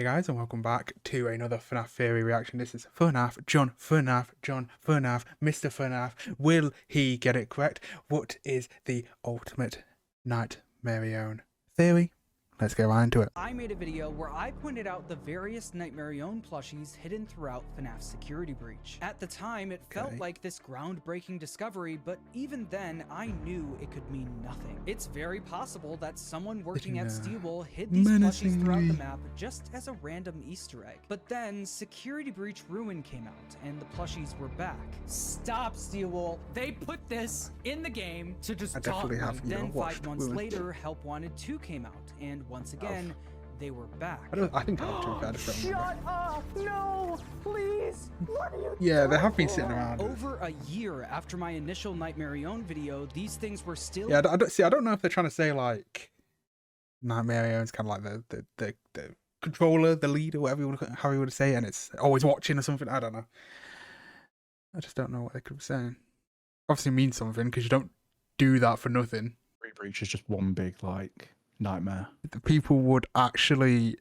Hey guys, and welcome back to another FNAF Theory reaction. This is FuhNaff, John FuhNaff, Mr. FuhNaff. Will he get it correct? What is the ultimate Nightmarionne theory? Let's get right into it. I made a video where I pointed out the various Nightmarionne plushies hidden throughout FNAF Security Breach. At the time, it felt like this groundbreaking discovery, but even then, I knew it could mean nothing. It's very possible that someone working at Steelwool hid these plushies throughout the map just as a random Easter egg. But then, Security Breach Ruin came out, and the plushies were back. Stop, Steelwool! They put this in the game to just taunt me. Then 5 months later, Help Wanted 2 came out, and once again, they were back. I think Help 2 had a film. Shut up! No! Please! What are you Yeah, they have been sitting around. Over a year after my initial Nightmarionne video, these things were still... Yeah, I don't know if they're trying to say, like, Nightmarionne's kind of like the controller, the lead, or whatever how you would say it, and it's always watching or something. I don't know. I just don't know what they could be saying. Obviously means something, because you don't do that for nothing. Breach is just one big, like, nightmare. The people would actually.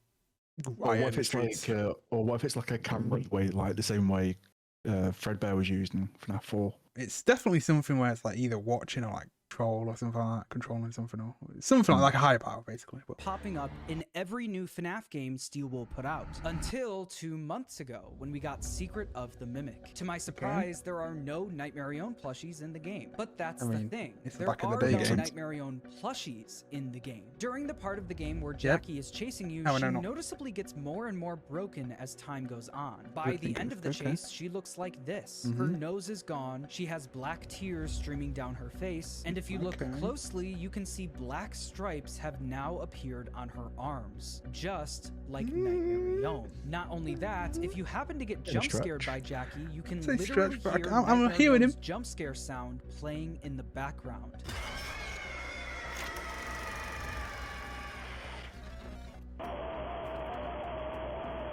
Or what if it's like a camera way, like the same way Fredbear was used in FNAF 4? It's definitely something where it's like either watching or like control or something like that, controlling something or something like a high power basically. But popping up in every new FNAF game Steelwool put out, until 2 months ago when we got Secret of the Mimic. To my surprise, there are no Nightmarionne plushies in the game. But that's the thing. There are no Nightmarionne plushies in the game. During the part of the game where Jackie is chasing you, she noticeably gets more and more broken as time goes on. By the end of the chase, she looks like this. Her nose is gone, she has black tears streaming down her face, and if you look closely, you can see black stripes have now appeared on her arms, just like Nightmarionne. Not only that, if you happen to get jump scared by Jackie, you can literally hear I'm hearing him. jump scare sound playing in the background.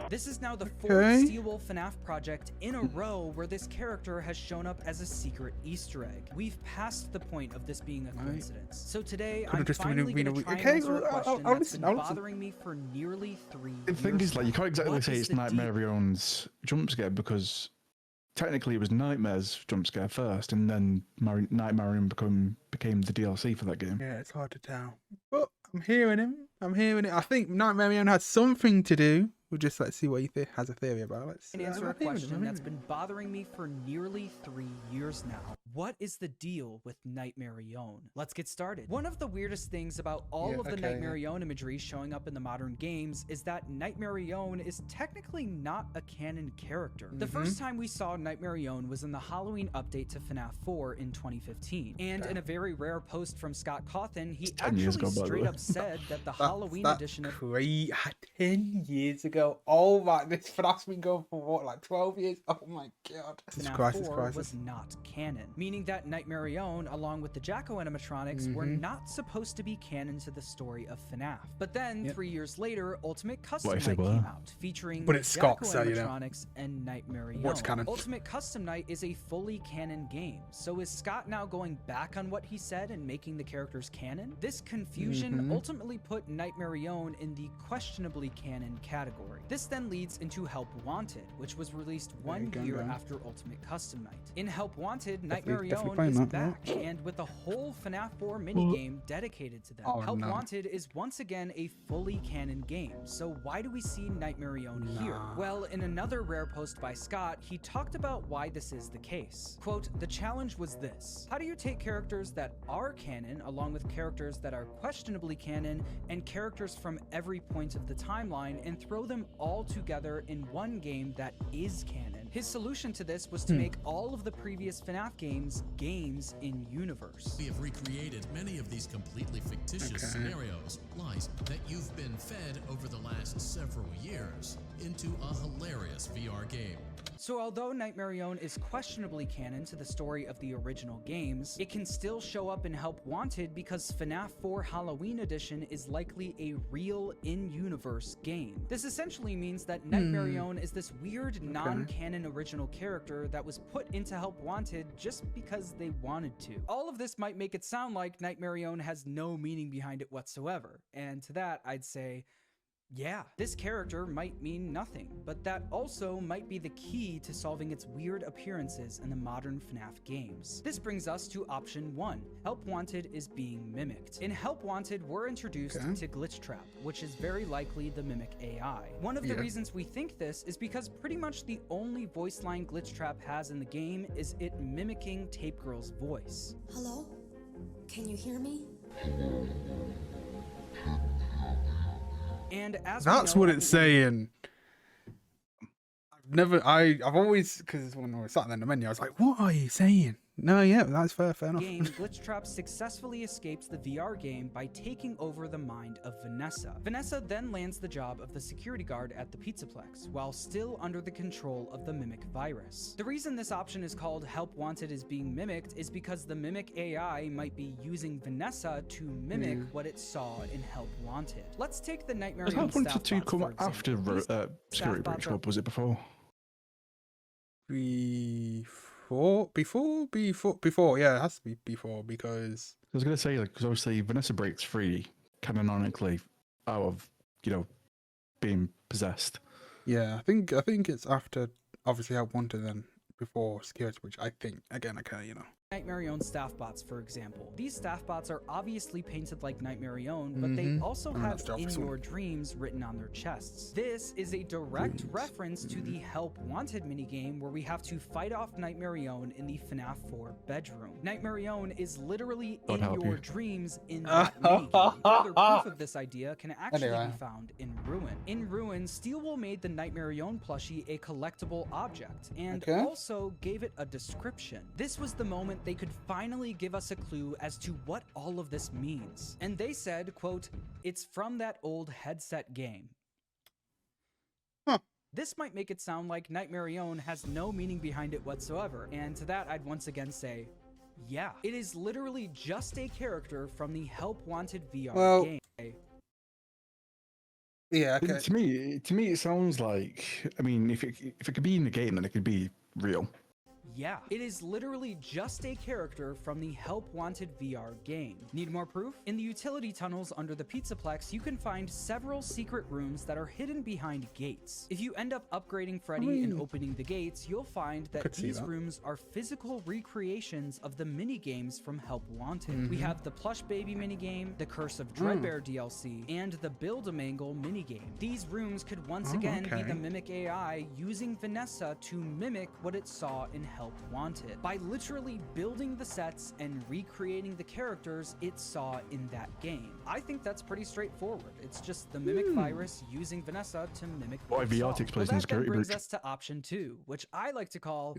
This is now the 4th Steelwool FNAF project in a row where this character has shown up as a secret Easter egg. We've passed the point of this being a coincidence. So today, I'm finally going to try and answer a question that's been bothering me for nearly 3 years. The thing is, like, you can't exactly say it's Nightmarionne's jump scare, because technically it was Nightmare's jump scare first, and then Nightmarionne became the DLC for that game. Yeah, it's hard to tell. But I'm hearing him. I'm hearing it. I think Nightmarionne had something to do. We'll just let's see what he has a theory about. Let's answer a question that's been bothering me for nearly 3 years now. What is the deal with Nightmarionne? Let's get started. One of the weirdest things about all of the Nightmarionne imagery showing up in the modern games is that Nightmarionne is technically not a canon character. The first time we saw Nightmarionne was in the Halloween update to FNAF 4 in 2015. And in a very rare post from Scott Cawthon, he actually straight up said that the Halloween edition of 10 years ago. Oh my, this FNAF's been going for what, like 12 years? Oh my god. FNAF 4 was not canon, meaning that Nightmarionne, along with the Jacko animatronics, were not supposed to be canon to the story of FNAF. But then, 3 years later, Ultimate Custom Night came out, featuring the Jacko animatronics and Nightmarionne. What's canon? Ultimate Custom Night is a fully canon game, so is Scott now going back on what he said and making the characters canon? This confusion ultimately put Nightmarionne in the questionably canon category. This then leads into Help Wanted, which was released 1 year after Ultimate Custom Night. In Help Wanted, Nightmarionne is back, and with a whole FNAF 4 minigame dedicated to them. Help Wanted is once again a fully canon game, so why do we see Nightmarionne here? Well, in another rare post by Scott, he talked about why this is the case. Quote, "The challenge was this. How do you take characters that are canon, along with characters that are questionably canon, and characters from every point of the timeline, and throw them all together in one game that is canon?" His solution to this was to make all of the previous FNAF games in universe. We have recreated many of these completely fictitious scenarios, lies that you've been fed over the last several years, into a hilarious VR game. So although Nightmarionne is questionably canon to the story of the original games, it can still show up in Help Wanted because FNAF 4 Halloween Edition is likely a real in-universe game. This essentially means that Nightmarionne is this weird non-canon original character that was put into Help Wanted just because they wanted to. All of this might make it sound like Nightmarionne has no meaning behind it whatsoever, and to that I'd say, Yeah, this character might mean nothing, but that also might be the key to solving its weird appearances in the modern FNAF games. This brings us to option 1. Help Wanted is being mimicked. In Help Wanted, we're introduced to Glitchtrap, which is very likely the Mimic AI. One of the reasons we think this is because pretty much the only voice line Glitchtrap has in the game is it mimicking Tape Girl's voice. Hello? Can you hear me? And as that's what it's saying. I've always, because when I was sat there in the menu, I was like, what are you saying? No, yeah, that's fair enough. Glitchtrap successfully escapes the VR game by taking over the mind of Vanessa. Vanessa then lands the job of the security guard at the Pizzaplex, while still under the control of the Mimic virus. The reason this option is called Help Wanted is being mimicked is because the Mimic AI might be using Vanessa to mimic what it saw in Help Wanted. Let's take the Nightmarionne Does Help Wanted 2 come for after Security Breach, or was it before? Before, yeah, it has to be before, because I was going to say, like, because obviously Vanessa breaks free canonically out of, being possessed. Yeah, I think it's after, obviously, Help Wanted, then before Security Breach. I think, again, I can't, Nightmarionne staff bots, for example. These staff bots are obviously painted like Nightmarionne, but they also have "In Your Dreams" written on their chests. This is a direct reference to the Help Wanted minigame, where we have to fight off Nightmarionne in the FNAF 4 bedroom. Nightmarionne is literally in your dreams in that minigame. Further proof of this idea can actually be found in Ruin. In Ruin, Steelwool made the Nightmarionne plushie a collectible object, and also gave it a description. This was the moment they could finally give us a clue as to what all of this means. And they said, quote, "It's from that old headset game." This might make it sound like Nightmarionne has no meaning behind it whatsoever, and to that I'd once again say, yeah, it is literally just a character from the Help Wanted VR game. Yeah, okay. To me, it sounds like, I mean, if it could be in the game, then it could be real. Yeah, it is literally just a character from the Help Wanted VR game. Need more proof? In the utility tunnels under the Pizzaplex, you can find several secret rooms that are hidden behind gates. If you end up upgrading Freddy and opening the gates, you'll find that these rooms are physical recreations of the mini-games from Help Wanted. We have the Plush Baby minigame, the Curse of Dreadbear DLC, and the Build-A-Mangle minigame. These rooms could once again be the Mimic AI using Vanessa to mimic what it saw in Help Wanted by literally building the sets and recreating the characters it saw in that game. I think that's pretty straightforward. It's just the Mimic virus using Vanessa to mimic what it saw. That then brings us to option 2, which I like to call,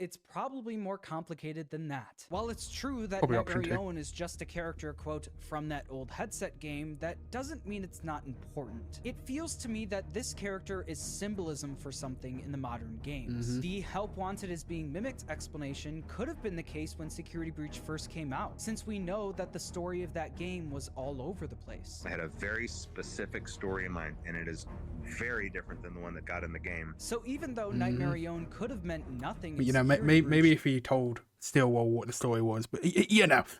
it's probably more complicated than that. While it's true that Nightmarionne is just a character, quote, from that old headset game, that doesn't mean it's not important. It feels to me that this character is symbolism for something in the modern games. The Help Wanted is being mimicked explanation could have been the case when Security Breach first came out, since we know that the story of that game was all over the place. I had a very specific story in mind, and it is very different than the one that got in the game. So even though Nightmarionne could have meant nothing, but maybe if he told Steelwool what the story was, but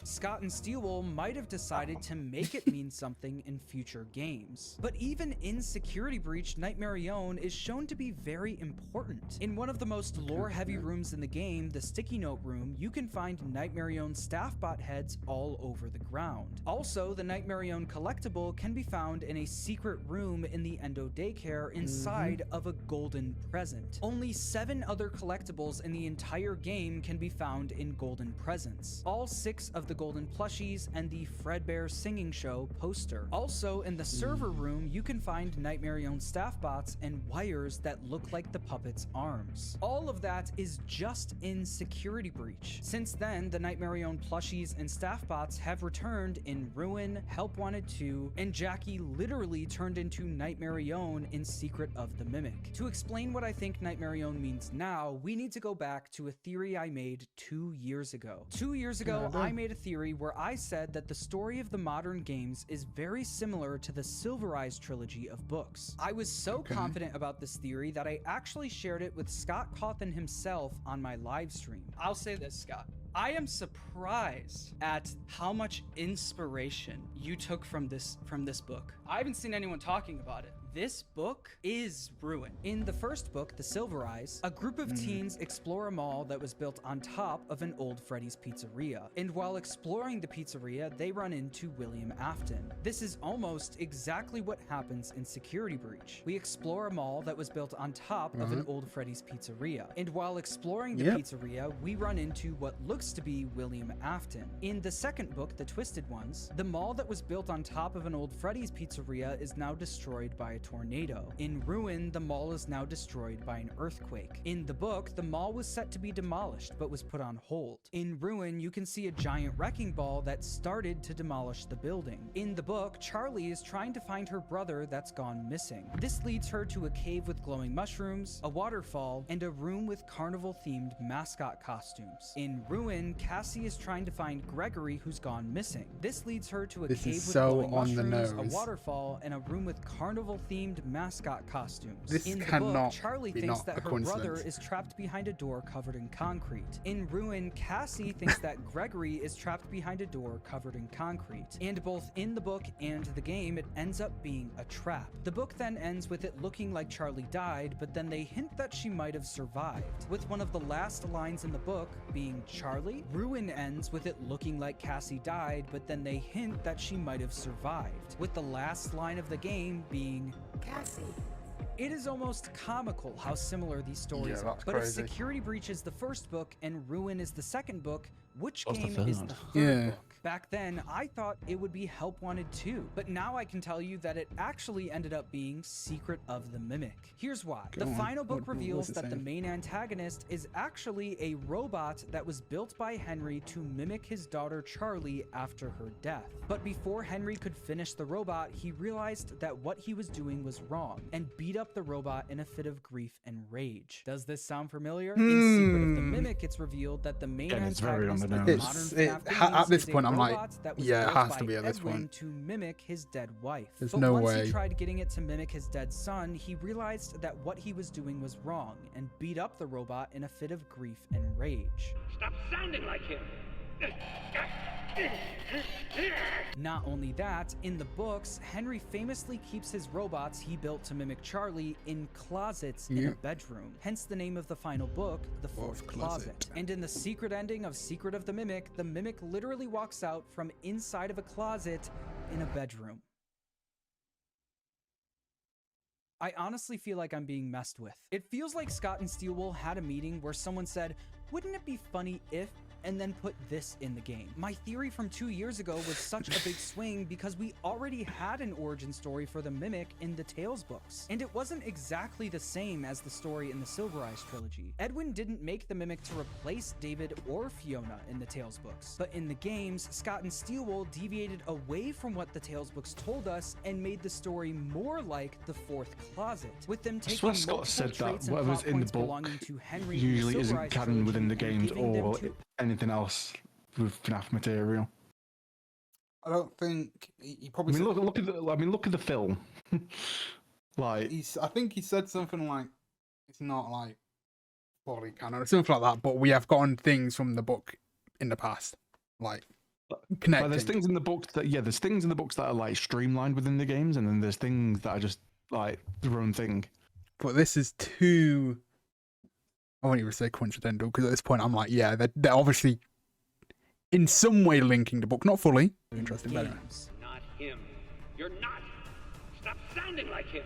Scott and Steelwool might have decided to make it mean something in future games. But even in Security Breach, Nightmarionne is shown to be very important. In one of the most lore-heavy rooms in the game, the Sticky Note room, you can find Nightmarionne staff bot heads all over the ground. Also, the Nightmarionne collectible can be found in a secret room in the Endo Daycare inside of a golden present. Only 7 other collectibles in the entire game can be found in golden presents. All 6 of the golden plushies and the Fredbear singing show poster. Also, in the server room, you can find Nightmarionne staff bots and wires that look like the puppet's arms. All of that is just in Security Breach. Since then, the Nightmarionne plushies and staff bots have returned in Ruin, Help Wanted 2, and Jackie literally turned into Nightmarionne in Secret of the Mimic. To explain what I think Nightmarionne means now, we need to go back to a theory I made 2 years ago. 2 years ago, I made a theory where I said that the story of the modern games is very similar to the Silver Eyes trilogy of books. I was so confident about this theory that I actually shared it with Scott Cawthon himself on my live stream. I'll say this, Scott. I am surprised at how much inspiration you took from this book. I haven't seen anyone talking about it. This book is Ruin. In the first book, The Silver Eyes, a group of teens explore a mall that was built on top of an old Freddy's pizzeria. And while exploring the pizzeria, they run into William Afton. This is almost exactly what happens in Security Breach. We explore a mall that was built on top of an old Freddy's pizzeria. And while exploring the pizzeria, we run into what looks to be William Afton. In the second book, The Twisted Ones, the mall that was built on top of an old Freddy's pizzeria is now destroyed by a tornado. In Ruin, the mall is now destroyed by an earthquake. In the book, the mall was set to be demolished but was put on hold. In Ruin, you can see a giant wrecking ball that started to demolish the building. In the book, Charlie is trying to find her brother that's gone missing. This leads her to a cave with glowing mushrooms, a waterfall, and a room with carnival-themed mascot costumes. In Ruin, Cassie is trying to find Gregory, who's gone missing. This leads her to a cave with glowing mushrooms, a waterfall, and a room with carnival-themed mascot costumes. In the book, Charlie thinks that her brother is trapped behind a door covered in concrete. In Ruin, Cassie thinks that Gregory is trapped behind a door covered in concrete. And both in the book and the game, it ends up being a trap. The book then ends with it looking like Charlie died, but then they hint that she might have survived, with one of the last lines in the book being Charlie. Ruin ends with it looking like Cassie died, but then they hint that she might have survived, with the last line of the game being Cassie. It is almost comical how similar these stories are. But if Security Breach is the first book and Ruin is the second book, which game is the third book? Back then, I thought it would be Help Wanted 2, but now I can tell you that it actually ended up being Secret of the Mimic. Here's why. The final book reveals that the main antagonist is actually a robot that was built by Henry to mimic his daughter Charlie after her death. But before Henry could finish the robot, he realized that what he was doing was wrong and beat up the robot in a fit of grief and rage. Does this sound familiar? In Secret of the Mimic, it's revealed that the main antagonist of modern FNAF at this point, I'm like, yeah, it has to be at this point. To mimic his dead wife. There's but no once way. he tried getting it to mimic his dead son, he realized that what he was doing was wrong and beat up the robot in a fit of grief and rage. Stop sounding like him! Not only that, in the books, Henry famously keeps his robots he built to mimic Charlie in closets in a bedroom. Hence the name of the final book, The Fourth Closet. And in the secret ending of Secret of the Mimic literally walks out from inside of a closet in a bedroom. I honestly feel like I'm being messed with. It feels like Scott and Steelwool had a meeting where someone said, wouldn't it be funny if, and then put this in the game. My theory from 2 years ago was such a big swing because we already had an origin story for the Mimic in the Tales books, and it wasn't exactly the same as the story in the Silver Eyes trilogy. Edwin didn't make the Mimic to replace David or Fiona in the Tales books, but in the games, Scott and Steelwool deviated away from what the Tales books told us and made the story more like the Fourth Closet, with them taking multiple traits and plot points belonging to Henry usually isn't canon within the games or anything else with FNAF material. I don't think he probably. I mean, look at the film. Like, I think he said something like, "It's not like fully canon" or something like that. But we have gotten things from the book in the past, like connecting. There's things in the books there's things in the books that are like streamlined within the games, and then there's things that are just like their own thing. But this is too. I won't even say coincidental because at this point I'm like, yeah, they're obviously in some way linking the book, not fully. Interesting, but anyway. Not him. You're not. Stop sounding like him.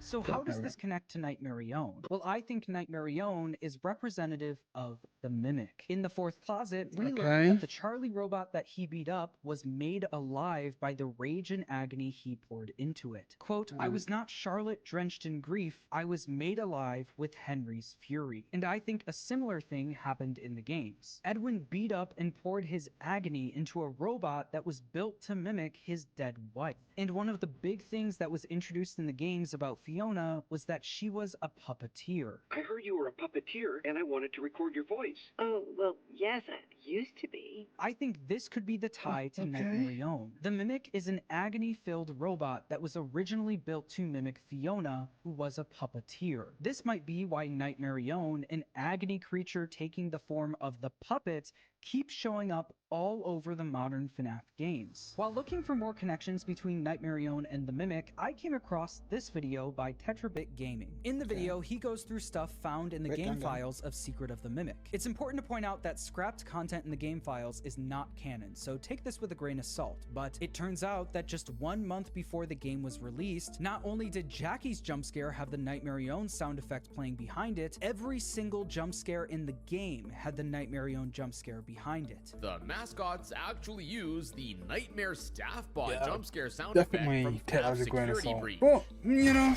So how does this connect to Nightmarionne? Well, I think Nightmarionne is representative of the Mimic. In the Fourth Closet, we learn that the Charlie robot that he beat up was made alive by the rage and agony he poured into it. Quote, I was not Charlotte drenched in grief, I was made alive with Henry's fury. And I think a similar thing happened in the games. Edwin beat up and poured his agony into a robot that was built to mimic his dead wife. And one of the big things that was introduced in the games about Fiona was that she was a puppeteer. I heard you were a puppeteer, and I wanted to record your voice. Oh, well, yes, used to be. I think this could be the tie to Nightmarionne. The Mimic is an agony-filled robot that was originally built to mimic Fiona, who was a puppeteer. This might be why Nightmarionne, an agony creature taking the form of the puppet, keeps showing up all over the modern FNAF games. While looking for more connections between Nightmarionne and the Mimic, I came across this video by Tetrabit Gaming. In the video, he goes through stuff found in the game files of Secret of the Mimic. It's important to point out that scrapped content in the game files is not canon, so take this with a grain of salt, but it turns out that just 1 month before the game was released, not only did Jackie's jump scare have the Nightmarionne sound effect playing behind it, every single jump scare in the game had the Nightmarionne jump scare behind it. The mascots actually use the Nightmare Staff Bot jump scare sound Definitely effect take from that as a grain of Security salt. Breach. But, you know.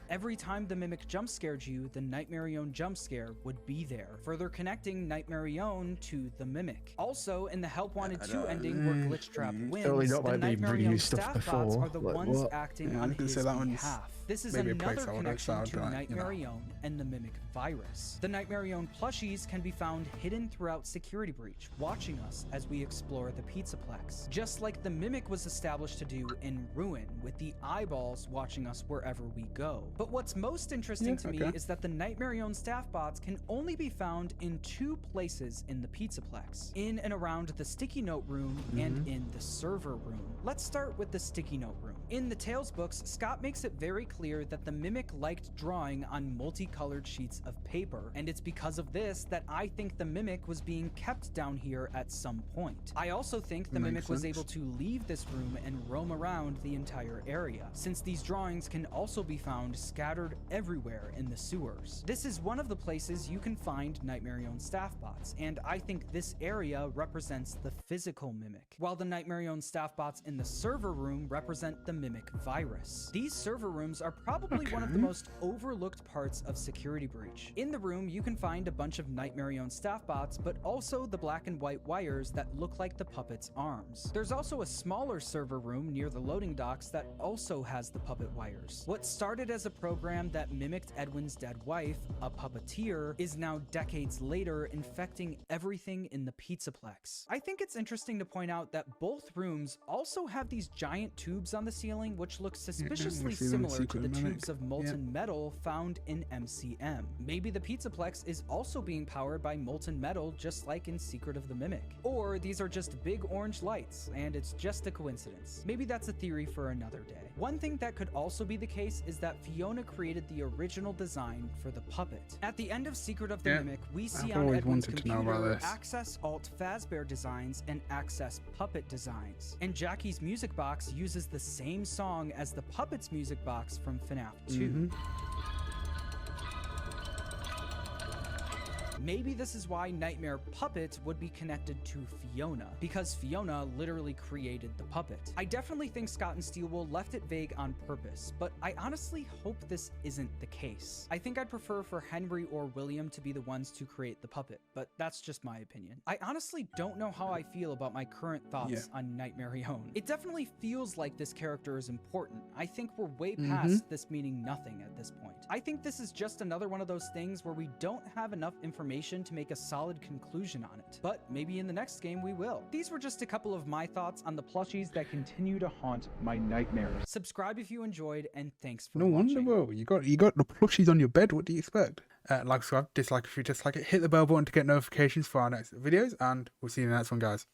Every time the Mimic jump scared you, the Nightmarionne jump scare would be there, further connecting Nightmarionne to the Mimic. Also, in the Help Wanted 2 ending where Glitchtrap wins, Totally the not like they've Nightmarionne reused stuff staff bots before. are the Like, ones what? acting Yeah, on I was his gonna say that one's behalf. This is maybe a another placeholder, connection so to I'd be like, you know. Nightmarionne and the Mimic virus. The Nightmarionne plushies can be found hidden throughout Security Breach, watching us as we explore the Pizzaplex. Just like the Mimic was established to do in Ruin, with the eyeballs watching us wherever we go. But what's most interesting to me is that the Nightmarionne staff bots can only be found in 2 places in the Pizzaplex, in and around the Sticky Note room and in the server room. Let's start with the Sticky Note room. In the Tales books, Scott makes it very clear that the Mimic liked drawing on multicolored sheets of paper, and it's because of this that I think the Mimic was being kept down here at some point. I also think the Mimic was able to leave this room and roam around the entire area, since these drawings can also be found scattered everywhere in the sewers. This is one of the places you can find Nightmarionne staff bots, and I think this area represents the physical Mimic, while the Nightmarionne staff bots in the server room represent the Mimic virus. These server rooms are probably one of the most overlooked parts of Security Breach. In the room, you can find a bunch of Nightmarionne staff bots, but also the black and white wires that look like the puppet's arms. There's also a smaller server room near the loading docks that also has the puppet wires. What started as a program that mimicked Edwin's dead wife, a puppeteer, is now decades later infecting everything in the Pizzaplex. I think it's interesting to point out that both rooms also have these giant tubes on the ceiling which look suspiciously similar to the tubes of molten metal found in MCM. Maybe the Pizzaplex is also being powered by molten metal just like in Secret of the Mimic. Or these are just big orange lights and it's just a coincidence. Maybe that's a theory for another day. One thing that could also be the case is that Fiona created the original design for the puppet. At the end of Secret of the Mimic, we see on Edwin's computer Access Alt Fazbear designs and Access Puppet designs. And Jackie's music box uses the same song as the puppet's music box from FNAF 2. Maybe this is why Nightmare Puppet would be connected to Fiona, because Fiona literally created the puppet. I definitely think Scott and Steelwool left it vague on purpose, but I honestly hope this isn't the case. I think I'd prefer for Henry or William to be the ones to create the puppet, but that's just my opinion. I honestly don't know how I feel about my current thoughts on Nightmarionne. It definitely feels like this character is important. I think we're way past this meaning nothing at this point. I think this is just another one of those things where we don't have enough information to make a solid conclusion on it, but maybe in the next game we will. These were just a couple of my thoughts on the plushies that continue to haunt my nightmares. Subscribe if you enjoyed, and thanks for watching. No wonder, bro. You got the plushies on your bed. What do you expect? Like, subscribe, dislike if you dislike it. Hit the bell button to get notifications for our next videos, and we'll see you in the next one, guys.